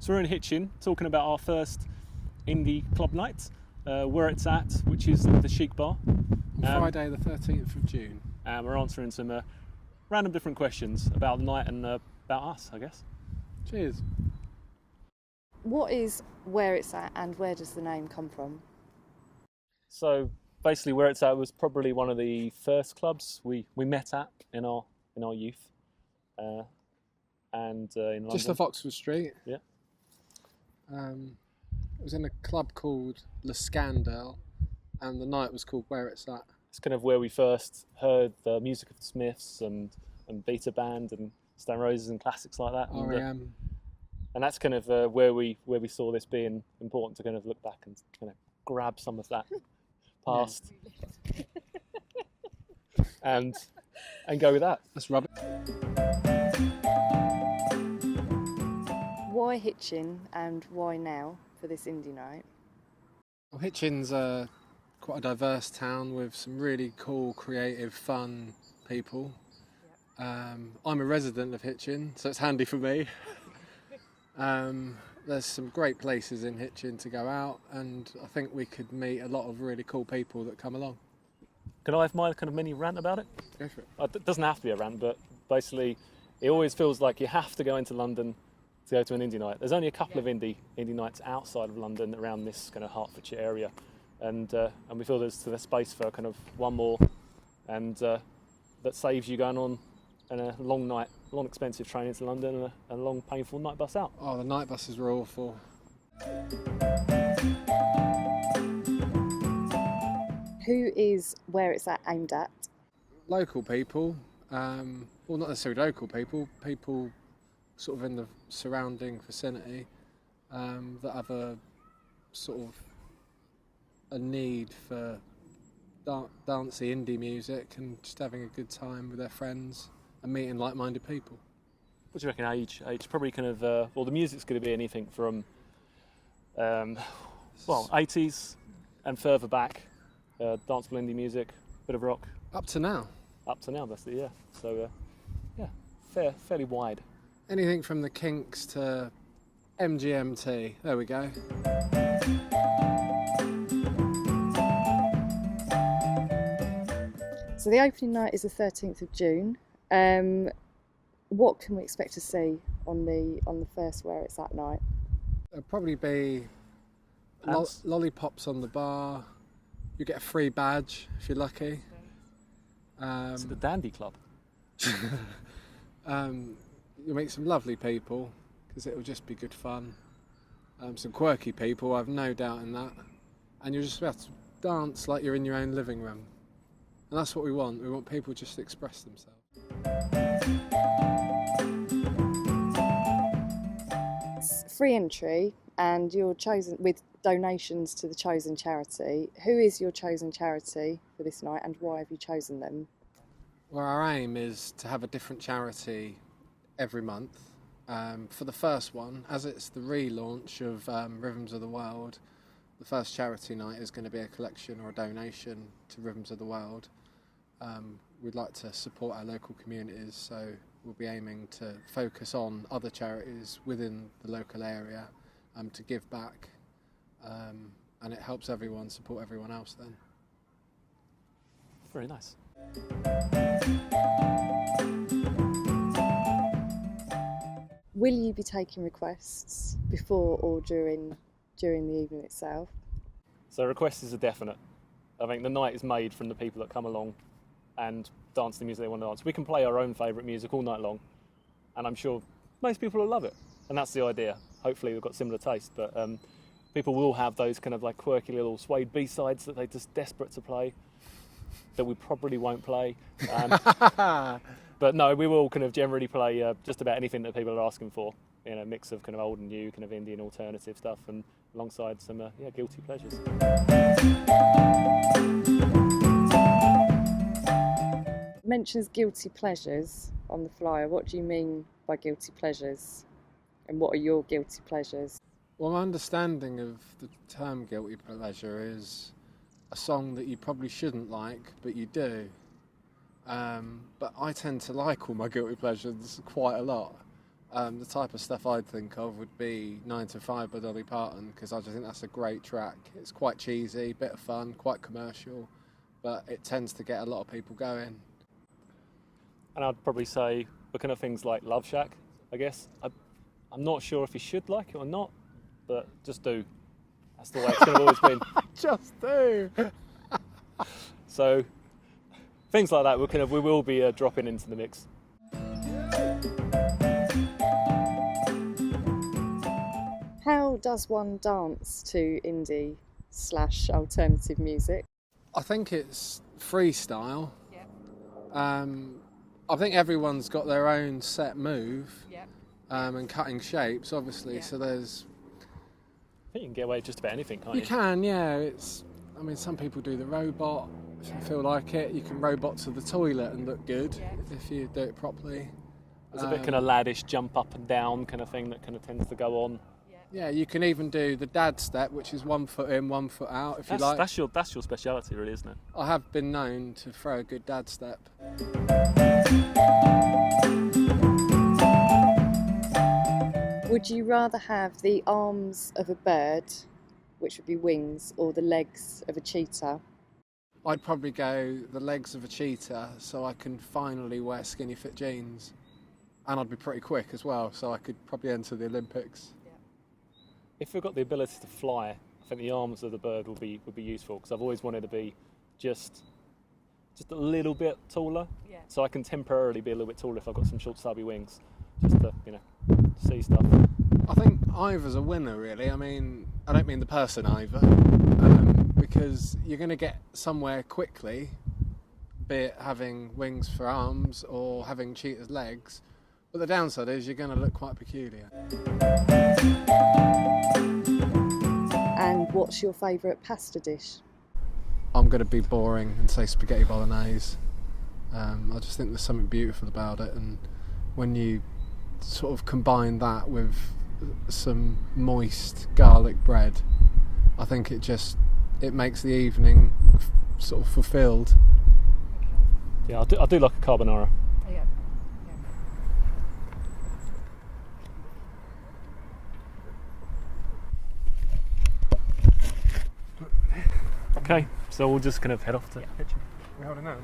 So we're in Hitchin talking about our first indie club night, where it's at, which is the Chic Bar. Friday the 13th of June. And we're answering some random different questions about the night and about us, I guess. Cheers. What is Where It's At and where does the name come from? So basically where it's at was probably one of the first clubs we met at in our youth. In London. Just off Oxford Street. Yeah. It was in a club called Le Scandal, and the night was called Where It's At. It's kind of where we first heard the music of the Smiths and Beta Band and Stone Roses and classics like that. R.E.M. And that's kind of where we saw this being important to kind of look back and kind of grab some of that past and go with that. Let's rub it. Why Hitchin and why now for this indie night? Well, Hitchin's quite a diverse town with some really cool, creative, fun people. I'm a resident of Hitchin, so it's handy for me. There's some great places in Hitchin to go out, and I think we could meet a lot of really cool people that come along. Can I have my kind of mini rant about it? Go for it. It doesn't have to be a rant, but basically it always feels like you have to go into London to go to an indie night. There's only a couple of indie nights outside of London around this kind of Hertfordshire area, and we feel there's space for kind of one more, and that saves you going on a long night, long expensive train into London and a long painful night bus out. Oh, the night buses were awful. Who is Where It's At aimed at? Local people, well, not necessarily local people, people sort of in the surrounding vicinity that have a sort of a need for dancey indie music and just having a good time with their friends and meeting like-minded people. What do you reckon age? Probably kind of, well, the music's going to be anything from, 80s and further back, danceable indie music, bit of rock. Up to now. Up to now, that's it, yeah. So, fairly wide. Anything from the Kinks to MGMT. There we go. So the opening night is the 13th of June. What can we expect to see on the first Where It's At night? There'll probably be lollipops on the bar. You get a free badge if you're lucky. It's the Dandy Club. You'll meet some lovely people because it'll just be good fun. Some quirky people, I've no doubt in that. And you'll just be able to dance like you're in your own living room. And that's what we want. We want people just to express themselves. It's free entry and you're chosen with donations to the chosen charity. Who is your chosen charity for this night and why have you chosen them? Well, our aim is to have a different charity every month. For the first one, as it's the relaunch of Rhythms of the World, the first charity night is going to be a collection or a donation to Rhythms of the World. We'd like to support our local communities, so we'll be aiming to focus on other charities within the local area to give back, and it helps everyone support everyone else then. Very nice. Will you be taking requests before or during the evening itself? So requests is a definite. I think the night is made from the people that come along and dance the music they want to dance. We can play our own favourite music all night long, and I'm sure most people will love it. And that's the idea. Hopefully we've got similar taste, but people will have those kind of like quirky little suede B-sides that they're just desperate to play, that we probably won't play. But no, we will kind of generally play just about anything that people are asking for. You know, a mix of kind of old and new, kind of Indian alternative stuff, and alongside some guilty pleasures. Mentions guilty pleasures on the flyer. What do you mean by guilty pleasures? And what are your guilty pleasures? Well, my understanding of the term guilty pleasure is a song that you probably shouldn't like, but you do. But I tend to like all my guilty pleasures quite a lot. The type of stuff I'd think of would be 9 to 5 by Dolly Parton, because I just think that's a great track. It's quite cheesy, bit of fun, quite commercial, but it tends to get a lot of people going. And I'd probably say looking at things like Love Shack, I guess. I'm not sure if you should like it or not, but just do. That's the way it's going to always been. Just do! So things like that we will be dropping into the mix. How does one dance to indie/alternative music? I think it's freestyle. Yep. I think everyone's got their own set move. Yep. And cutting shapes, obviously. Yeah. So there's. I think you can get away with just about anything, can't you? You can, yeah. Some people do the robot. If you feel like it, you can robot to the toilet and look good if you do it properly. There's a bit kind of laddish jump up and down kind of thing that kind of tends to go on. Yeah, you can even do the dad step, which is 1 foot in, 1 foot out, if you like. That's your speciality, really, isn't it? I have been known to throw a good dad step. Would you rather have the arms of a bird, which would be wings, or the legs of a cheetah? I'd probably go the legs of a cheetah, so I can finally wear skinny fit jeans. And I'd be pretty quick as well, so I could probably enter the Olympics. If we've got the ability to fly, I think the arms of the bird would be useful, because I've always wanted to be just a little bit taller, so I can temporarily be a little bit taller if I've got some short stubby wings, just to see stuff. I think either's a winner, really. I mean, I don't mean the person either, because you're going to get somewhere quickly, be it having wings for arms or having cheetah's legs. But the downside is you're going to look quite peculiar. And what's your favourite pasta dish? I'm going to be boring and say spaghetti bolognese. I just think there's something beautiful about it, and when you sort of combine that with some moist garlic bread, I think it makes the evening sort of fulfilled. Yeah, I do like a carbonara. Yeah. Okay, so we'll just kind of head off to Hitchin. We're holding hands.